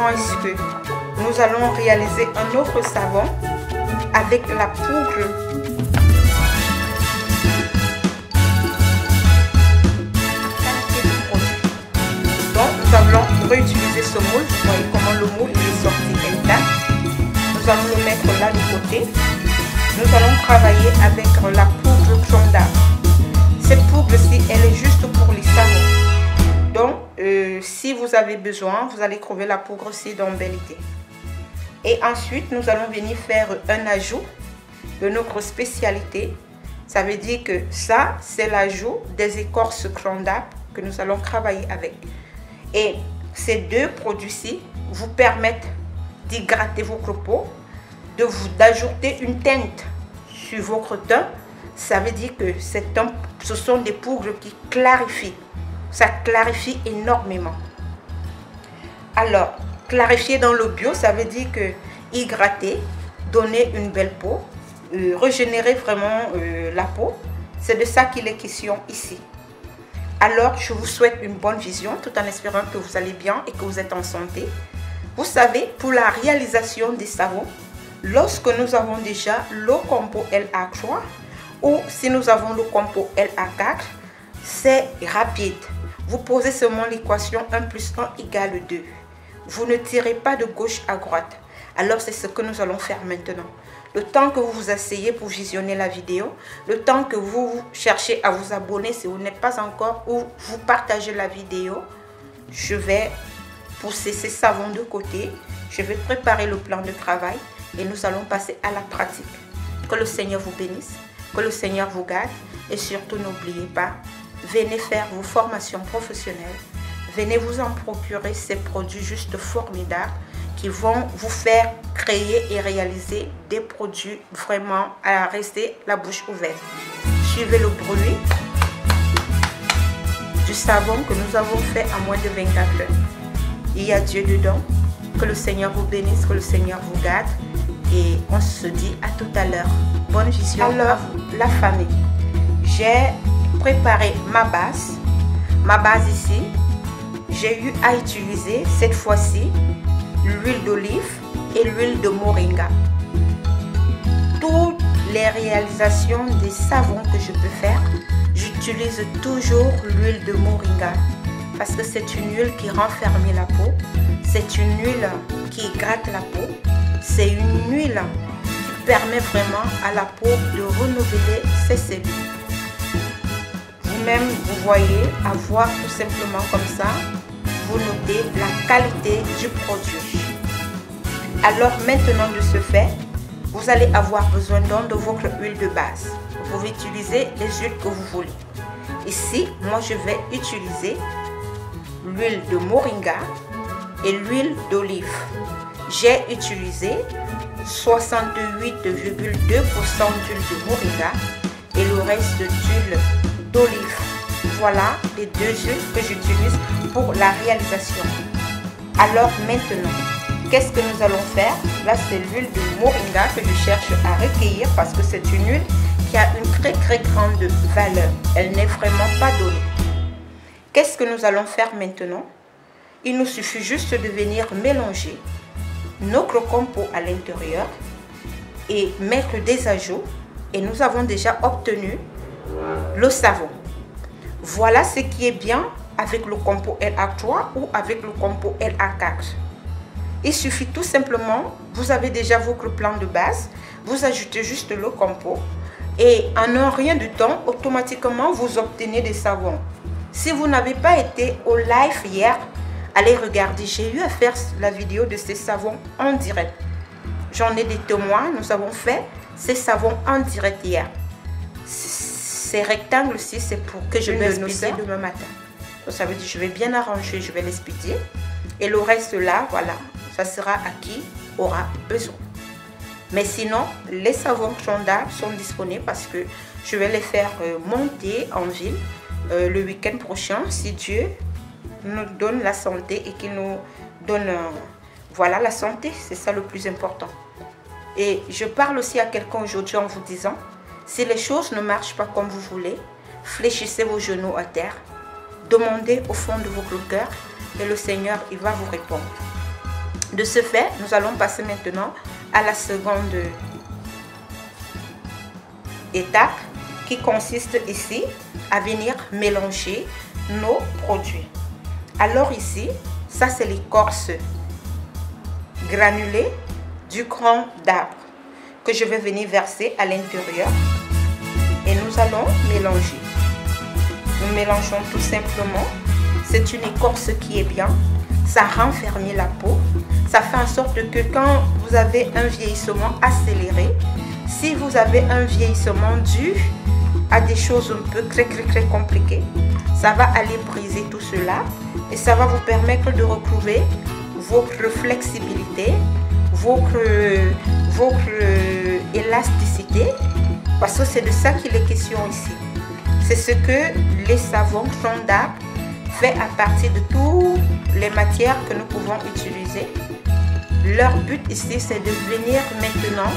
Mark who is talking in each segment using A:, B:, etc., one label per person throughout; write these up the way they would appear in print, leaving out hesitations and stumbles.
A: comment est-ce que nous allons réaliser un autre savon avec la poudre donc nous allons réutiliser ce moule. Vous voyez comment le moule est sorti intact. Nous allons le mettre là de côté. Nous allons travailler avec la poudre Chonda. Cette poudre-ci, elle est juste pour les savons. Donc, si vous avez besoin, vous allez trouver la poudre-ci dans Belle-Idée. Et ensuite, nous allons venir faire un ajout de notre spécialité. Ça veut dire que ça, c'est l'ajout des écorces Chonda que nous allons travailler avec. Et ces deux produits-ci vous permettent d'hydrater votre peau, d'ajouter une teinte sur votre teint. Ça veut dire que ce sont des poudres qui clarifient. Ça clarifie énormément. Alors, clarifier dans le bio, ça veut dire que hydrater, donner une belle peau, régénérer vraiment la peau. C'est de ça qu'il est question ici. Alors, je vous souhaite une bonne vision, tout en espérant que vous allez bien et que vous êtes en santé. Vous savez, pour la réalisation des savons, lorsque nous avons déjà le compo LA3 ou si nous avons le compo LA4, c'est rapide. Vous posez seulement l'équation 1 plus 1 égale 2. Vous ne tirez pas de gauche à droite. Alors, c'est ce que nous allons faire maintenant. Le temps que vous vous asseyez pour visionner la vidéo, le temps que vous cherchez à vous abonner si vous n'êtes pas encore ou vous partagez la vidéo, je vais pousser ces savons de côté. Je vais préparer le plan de travail et nous allons passer à la pratique. Que le Seigneur vous bénisse, que le Seigneur vous garde et surtout n'oubliez pas, venez faire vos formations professionnelles. Venez vous en procurer ces produits juste formidables qui vont vous faire créer et réaliser des produits vraiment à rester la bouche ouverte. Suivez le bruit du savon que nous avons fait en moins de 24 heures. Il y a Dieu dedans. Que le Seigneur vous bénisse, que le Seigneur vous garde. Et on se dit à tout à l'heure. Bonne vision. Alors, la famille, j'ai préparé ma base. Ma base ici, j'ai eu à utiliser cette fois-ci l'huile d'olive et l'huile de moringa. Toutes les réalisations des savons que je peux faire, j'utilise toujours l'huile de moringa parce que c'est une huile qui renferme la peau, c'est une huile qui hydrate la peau, c'est une huile qui permet vraiment à la peau de renouveler ses cellules. Vous-même, vous voyez, à voir tout simplement comme ça, vous notez la qualité du produit. Alors maintenant de ce fait, vous allez avoir besoin de votre huile de base. Vous pouvez utiliser les huiles que vous voulez. Ici, moi je vais utiliser l'huile de moringa et l'huile d'olive. J'ai utilisé 68,2% d'huile de moringa et le reste d'huile d'olive. Voilà les deux huiles que j'utilise pour la réalisation. Alors maintenant, qu'est-ce que nous allons faire? Là, c'est l'huile de moringa que je cherche à recueillir parce que c'est une huile qui a une très grande valeur. Elle n'est vraiment pas donnée. Qu'est-ce que nous allons faire maintenant? Il nous suffit juste de venir mélanger notre compo à l'intérieur et mettre des ajouts et nous avons déjà obtenu le savon. Voilà ce qui est bien avec le compo LA3 ou avec le compo LA4. Il suffit tout simplement, vous avez déjà votre plan de base, vous ajoutez juste le compo et en un rien de temps, automatiquement, vous obtenez des savons. Si vous n'avez pas été au live hier, allez regarder, j'ai eu à faire la vidéo de ces savons en direct. J'en ai des témoins, nous avons fait ces savons en direct hier. Ces rectangles-ci, c'est pour que je vais l'expédier demain matin. Donc, ça veut dire que je vais bien arranger, je vais l'expédier. Et le reste là, voilà, ça sera à qui aura besoin. Mais sinon, les savons Chonda sont disponibles parce que je vais les faire monter en ville le week-end prochain, si Dieu nous donne la santé et qu'il nous donne, voilà, la santé, c'est ça le plus important. Et je parle aussi à quelqu'un aujourd'hui en vous disant, si les choses ne marchent pas comme vous voulez, fléchissez vos genoux à terre, demandez au fond de votre cœur et le Seigneur, il va vous répondre. De ce fait, nous allons passer maintenant à la seconde étape qui consiste ici à venir mélanger nos produits. Alors ici, ça c'est l'écorce granulée du cran d'arbre que je vais venir verser à l'intérieur et nous allons mélanger. Nous mélangeons tout simplement. C'est une écorce qui est bien, ça renferme la peau, ça fait en sorte que quand vous avez un vieillissement accéléré, si vous avez un vieillissement dû à des choses un peu très compliquées, ça va aller briser tout cela et ça va vous permettre de retrouver votre flexibilité, votre élasticité, parce que c'est de ça qu'il est question ici. C'est ce que les savons cran d'arbre fait à partir de toutes les matières que nous pouvons utiliser. Leur but ici, c'est de venir maintenant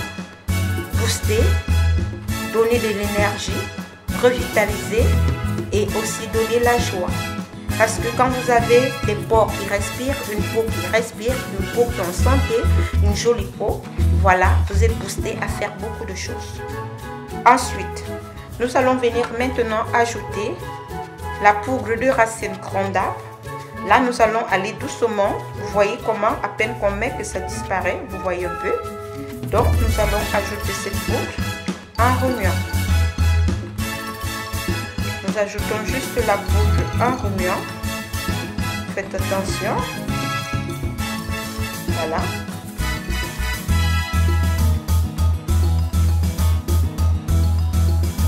A: booster, donner de l'énergie, revitaliser et aussi donner la joie. Parce que quand vous avez des pores qui respirent, une peau qui respire, une peau qui est en santé, une jolie peau, voilà, vous êtes boosté à faire beaucoup de choses. Ensuite, nous allons venir maintenant ajouter la poudre de racine cran d'arbre. Là, nous allons aller doucement. Vous voyez comment, à peine qu'on met que ça disparaît, vous voyez un peu. Donc, nous allons ajouter cette poudre en remuant. Nous ajoutons juste la poudre en remuant. Faites attention. Voilà.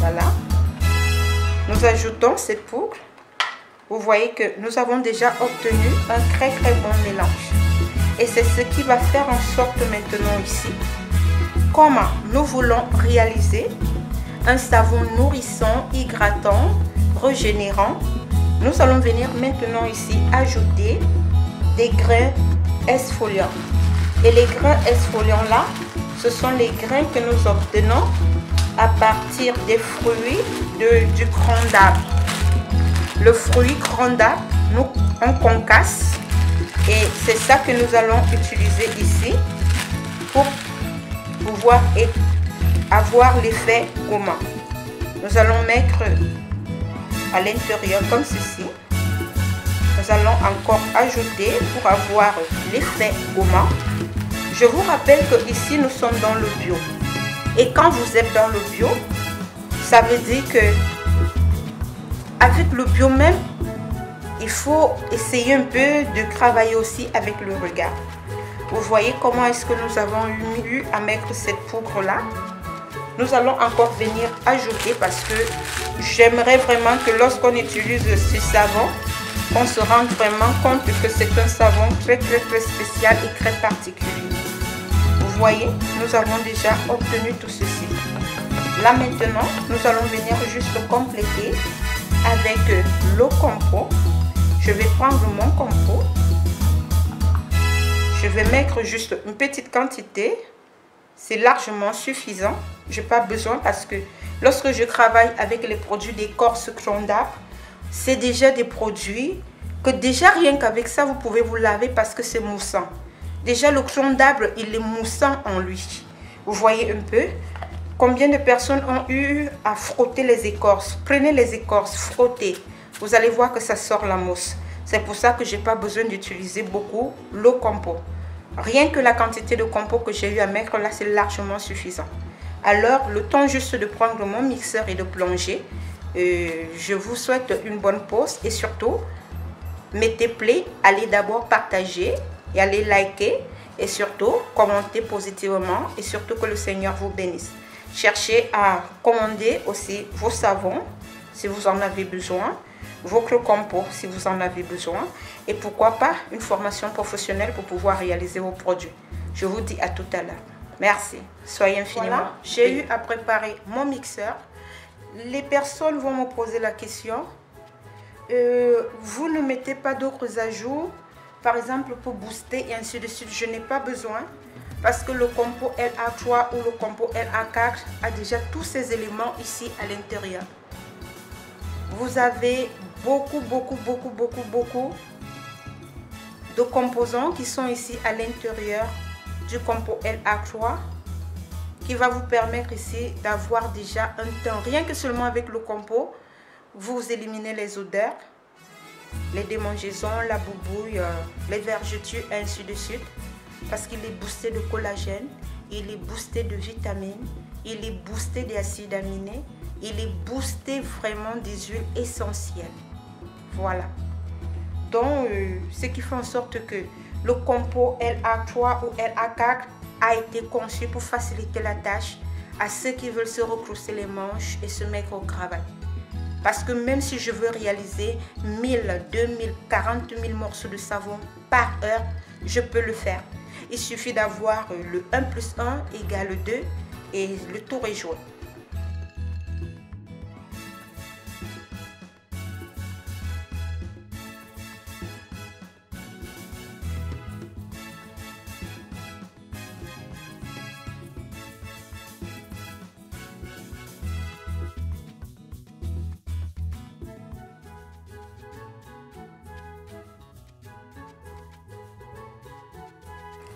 A: Voilà. Nous ajoutons cette poudre. Vous voyez que nous avons déjà obtenu un très bon mélange. Et c'est ce qui va faire en sorte maintenant ici, comment nous voulons réaliser un savon nourrissant, hydratant, régénérant. Nous allons venir maintenant ici ajouter des grains exfoliants. Et les grains exfoliants là, ce sont les grains que nous obtenons à partir des fruits du cran d'arbre. Le fruit cran d'arbre, on concasse et c'est ça que nous allons utiliser ici pour pouvoir avoir l'effet gommant. Nous allons mettre à l'intérieur comme ceci. Nous allons encore ajouter pour avoir l'effet gommant. Je vous rappelle que ici nous sommes dans le bio. Et quand vous êtes dans le bio, ça veut dire que avec le bio même, il faut essayer un peu de travailler aussi avec le regard. Vous voyez comment est-ce que nous avons eu à mettre cette poudre là. Nous allons encore venir ajouter parce que j'aimerais vraiment que lorsqu'on utilise ce savon, on se rende vraiment compte que c'est un savon très spécial et très particulier. Vous voyez, nous avons déjà obtenu tout ceci. Là maintenant, nous allons venir juste compléter avec l'eau compo. Je vais prendre mon compo. Je vais mettre juste une petite quantité. C'est largement suffisant. Je n'ai pas besoin parce que lorsque je travaille avec les produits d'écorce cran d'arbre, c'est déjà des produits que déjà rien qu'avec ça, vous pouvez vous laver parce que c'est moussant. Déjà le cran d'arbre, il est moussant en lui. Vous voyez un peu combien de personnes ont eu à frotter les écorces. Prenez les écorces, frottez. Vous allez voir que ça sort la mousse. C'est pour ça que je n'ai pas besoin d'utiliser beaucoup l'eau compo. Rien que la quantité de compo que j'ai eu à mettre là, c'est largement suffisant. Alors, le temps juste de prendre mon mixeur et de plonger. Je vous souhaite une bonne pause et surtout, mettez play, allez d'abord partager et allez liker et surtout commenter positivement et surtout que le Seigneur vous bénisse. Cherchez à commander aussi vos savons si vous en avez besoin, votre compo si vous en avez besoin et pourquoi pas une formation professionnelle pour pouvoir réaliser vos produits. Je vous dis à tout à l'heure. Merci. Soyez infiniment. Voilà, j'ai eu à préparer mon mixeur. Les personnes vont me poser la question. Vous ne mettez pas d'autres ajouts, par exemple pour booster et ainsi de suite. Je n'ai pas besoin parce que le compo LA3 ou le compo LA4 a déjà tous ces éléments ici à l'intérieur. Vous avez beaucoup de composants qui sont ici à l'intérieur du compo LA3 qui va vous permettre ici d'avoir déjà un teint. Rien que seulement avec le compo, vous éliminez les odeurs, les démangeaisons, la boubouille, les vergetures, ainsi de suite. Parce qu'il est boosté de collagène, il est boosté de vitamines, il est boosté d'acides aminés, il est boosté vraiment des huiles essentielles. Voilà. Donc, ce qui fait en sorte que le compo LA3 ou LA4 a été conçu pour faciliter la tâche à ceux qui veulent se retrousser les manches et se mettre au travail. Parce que même si je veux réaliser 1000, 2000, 40 000 morceaux de savon par heure, je peux le faire. Il suffit d'avoir le 1 plus 1 égale 2 et le tour est joué.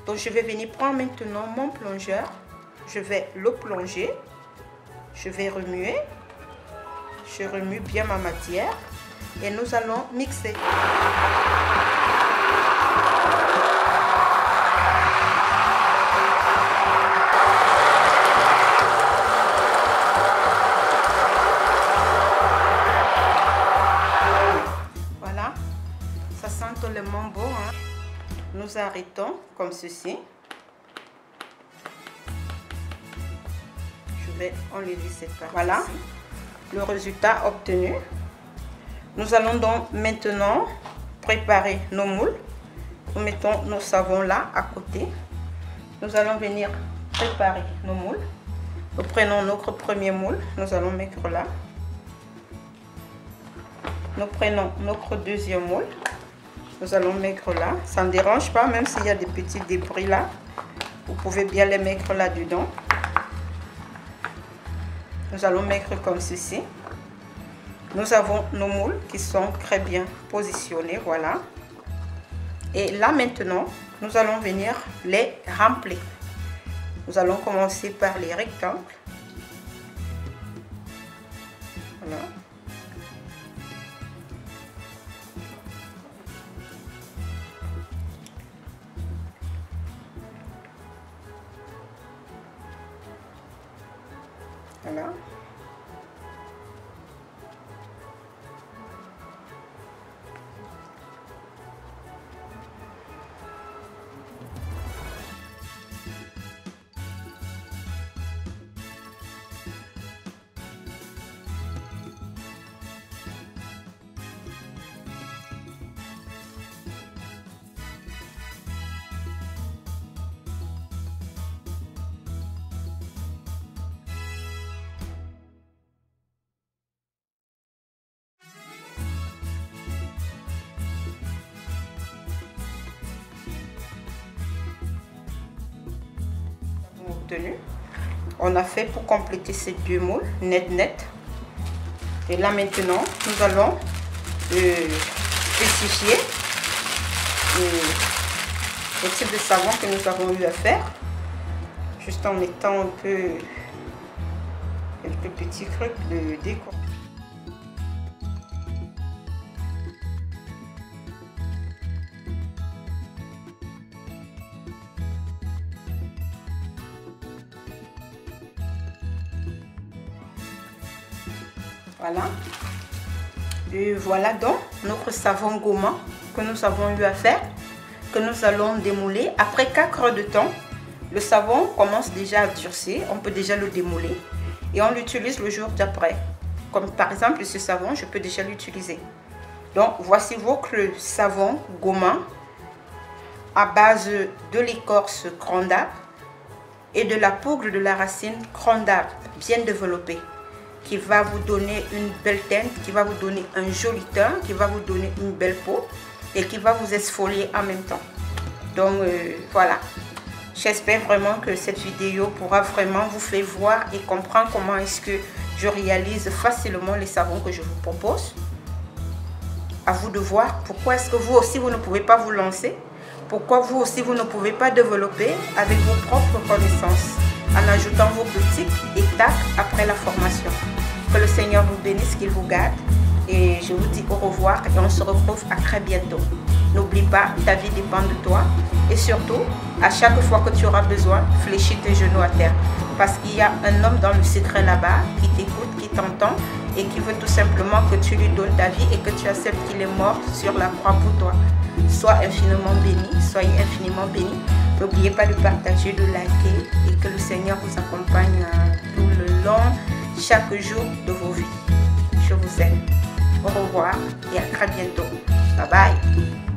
A: Donc je vais venir prendre maintenant mon plongeur, je vais le plonger, je vais remuer, je remue bien ma matière et nous allons mixer. Voilà, ça sent tellement bon, hein? Nous arrêtons comme ceci. Je vais enlever cette partie. Voilà le résultat obtenu. Nous allons donc maintenant préparer nos moules. Nous mettons nos savons là à côté. Nous allons venir préparer nos moules. Nous prenons notre premier moule. Nous allons mettre là. Nous prenons notre deuxième moule. Nous allons mettre là, ça ne dérange pas, même s'il y a des petits débris là, vous pouvez bien les mettre là dedans. Nous allons mettre comme ceci. Nous avons nos moules qui sont très bien positionnés, voilà. Et là maintenant, nous allons venir les remplir. Nous allons commencer par les rectangles. Voilà. Voilà. On a fait pour compléter ces deux moules net. Et là maintenant nous allons spécifier le type de savon que nous avons eu à faire, juste en mettant un peu quelques petits trucs de déco. Voilà. Et voilà donc notre savon gommant que nous avons eu à faire, que nous allons démouler. Après 4 heures de temps, le savon commence déjà à durcir. On peut déjà le démouler et on l'utilise le jour d'après. Comme par exemple ce savon, je peux déjà l'utiliser. Donc voici votre savon gommant à base de l'écorce cran d'arbre et de la poudre de la racine cran d'arbre bien développée, qui va vous donner une belle teinte, qui va vous donner un joli teint, qui va vous donner une belle peau et qui va vous exfolier en même temps. Donc voilà, j'espère vraiment que cette vidéo pourra vraiment vous faire voir et comprendre comment est-ce que je réalise facilement les savons que je vous propose. À vous de voir pourquoi est-ce que vous aussi vous ne pouvez pas vous lancer. Pourquoi vous aussi, vous ne pouvez pas développer avec vos propres connaissances en ajoutant vos boutiques et tacs après la formation. Que le Seigneur vous bénisse, qu'il vous garde. Et je vous dis au revoir et on se retrouve à très bientôt. N'oublie pas, ta vie dépend de toi. Et surtout, à chaque fois que tu auras besoin, fléchis tes genoux à terre. Parce qu'il y a un homme dans le secret là-bas qui t'écoute, qui t'entend et qui veut tout simplement que tu lui donnes ta vie et que tu acceptes qu'il est mort sur la croix pour toi. Sois infiniment béni, soyez infiniment béni. N'oubliez pas de partager, de liker et que le Seigneur vous accompagne tout le long, chaque jour de vos vies. Je vous aime. Au revoir et à très bientôt. Bye bye.